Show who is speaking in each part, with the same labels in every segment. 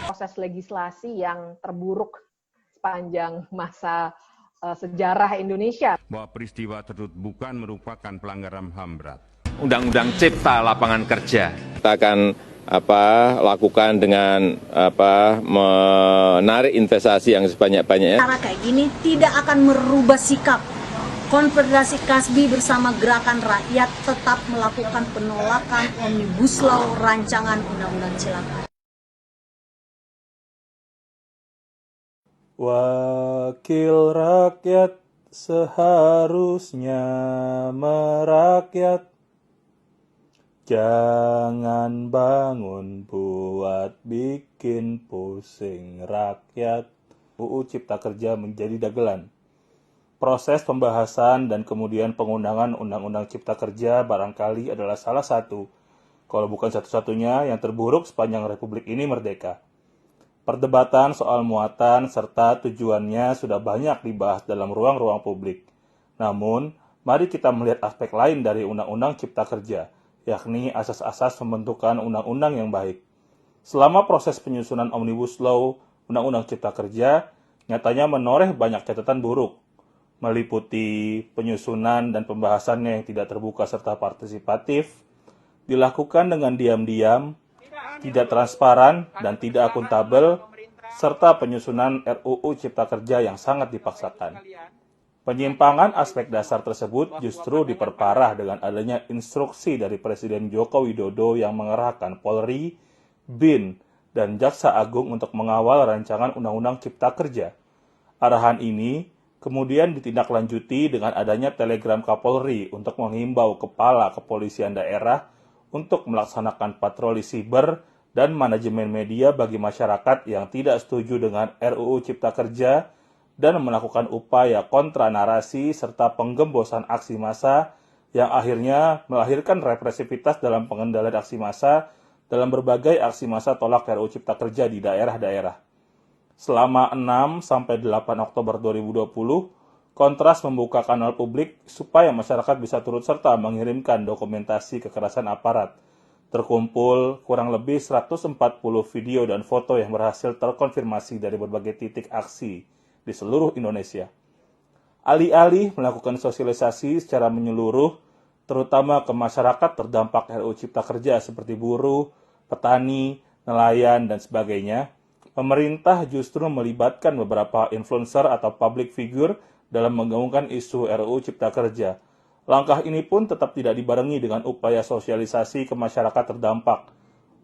Speaker 1: Proses legislasi yang terburuk sepanjang masa sejarah Indonesia.
Speaker 2: Bahwa peristiwa tersebut bukan merupakan pelanggaran HAM berat.
Speaker 3: Undang-undang Cipta Lapangan Kerja.
Speaker 4: Kita akan lakukan dengan menarik investasi yang sebanyak-banyaknya.
Speaker 5: Cara kayak gini tidak akan merubah sikap. Konfederasi Kasbi bersama Gerakan Rakyat tetap melakukan penolakan Omnibus Law rancangan Undang-Undang Cilaka.
Speaker 6: Wakil rakyat seharusnya merakyat. Jangan bangun buat bikin pusing rakyat. UU Cipta Kerja menjadi dagelan. Proses pembahasan dan kemudian pengundangan Undang-Undang Cipta Kerja barangkali adalah salah satu, kalau bukan satu-satunya, yang terburuk sepanjang Republik ini merdeka. Perdebatan soal muatan serta tujuannya sudah banyak dibahas dalam ruang-ruang publik. Namun, mari kita melihat aspek lain dari Undang-Undang Cipta Kerja, yakni asas-asas pembentukan undang-undang yang baik. Selama proses penyusunan Omnibus Law Undang-Undang Cipta Kerja, nyatanya menoreh banyak catatan buruk, meliputi penyusunan dan pembahasannya yang tidak terbuka serta partisipatif, dilakukan dengan diam-diam, tidak transparan dan tidak akuntabel, serta penyusunan RUU Cipta Kerja yang sangat dipaksakan. Penyimpangan aspek dasar tersebut justru diperparah dengan adanya instruksi dari Presiden Joko Widodo yang mengerahkan Polri, BIN, dan Jaksa Agung untuk mengawal rancangan Undang-Undang Cipta Kerja. Arahan ini kemudian ditindaklanjuti dengan adanya telegram Kapolri untuk menghimbau kepala kepolisian daerah untuk melaksanakan patroli siber dan manajemen media bagi masyarakat yang tidak setuju dengan RUU Cipta Kerja dan melakukan upaya kontra narasi serta penggembosan aksi massa yang akhirnya melahirkan represivitas dalam pengendalian aksi massa dalam berbagai aksi massa tolak RUU Cipta Kerja di daerah-daerah. Selama 6-8 Oktober 2020, Kontras membuka kanal publik supaya masyarakat bisa turut serta mengirimkan dokumentasi kekerasan aparat. Terkumpul kurang lebih 140 video dan foto yang berhasil terkonfirmasi dari berbagai titik aksi di seluruh Indonesia. Alih-alih melakukan sosialisasi secara menyeluruh, terutama ke masyarakat terdampak RUU Cipta Kerja seperti buruh, petani, nelayan, dan sebagainya, pemerintah justru melibatkan beberapa influencer atau public figure dalam menggaungkan isu RUU Cipta Kerja. Langkah ini pun tetap tidak dibarengi dengan upaya sosialisasi ke masyarakat terdampak.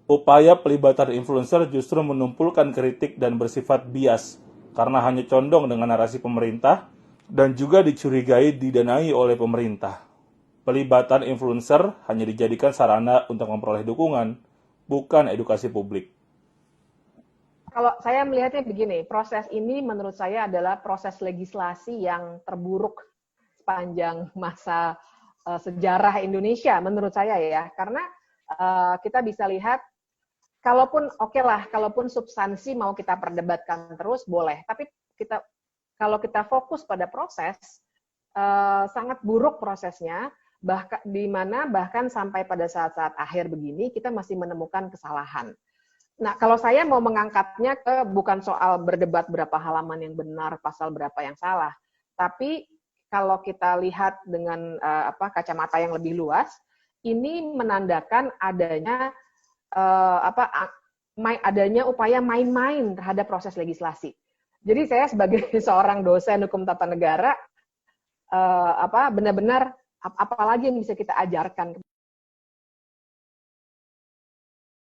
Speaker 6: Upaya pelibatan influencer justru menumpulkan kritik dan bersifat bias, karena hanya condong dengan narasi pemerintah dan juga dicurigai didanai oleh pemerintah. Pelibatan influencer hanya dijadikan sarana untuk memperoleh dukungan, bukan edukasi publik.
Speaker 1: Kalau saya melihatnya begini, proses ini menurut saya adalah proses legislasi yang terburuk sepanjang masa sejarah Indonesia, menurut saya ya. Karena kita bisa lihat, kalaupun substansi mau kita perdebatkan terus boleh, tapi kalau kita fokus pada proses, sangat buruk prosesnya, bahkan sampai pada saat-saat akhir begini kita masih menemukan kesalahan. Nah, kalau saya mau mengangkatnya bukan soal berdebat berapa halaman yang benar, pasal berapa yang salah, tapi kalau kita lihat dengan kacamata yang lebih luas, ini menandakan adanya adanya upaya main-main terhadap proses legislasi. Jadi saya sebagai seorang dosen hukum tata negara, benar-benar apalagi yang bisa kita ajarkan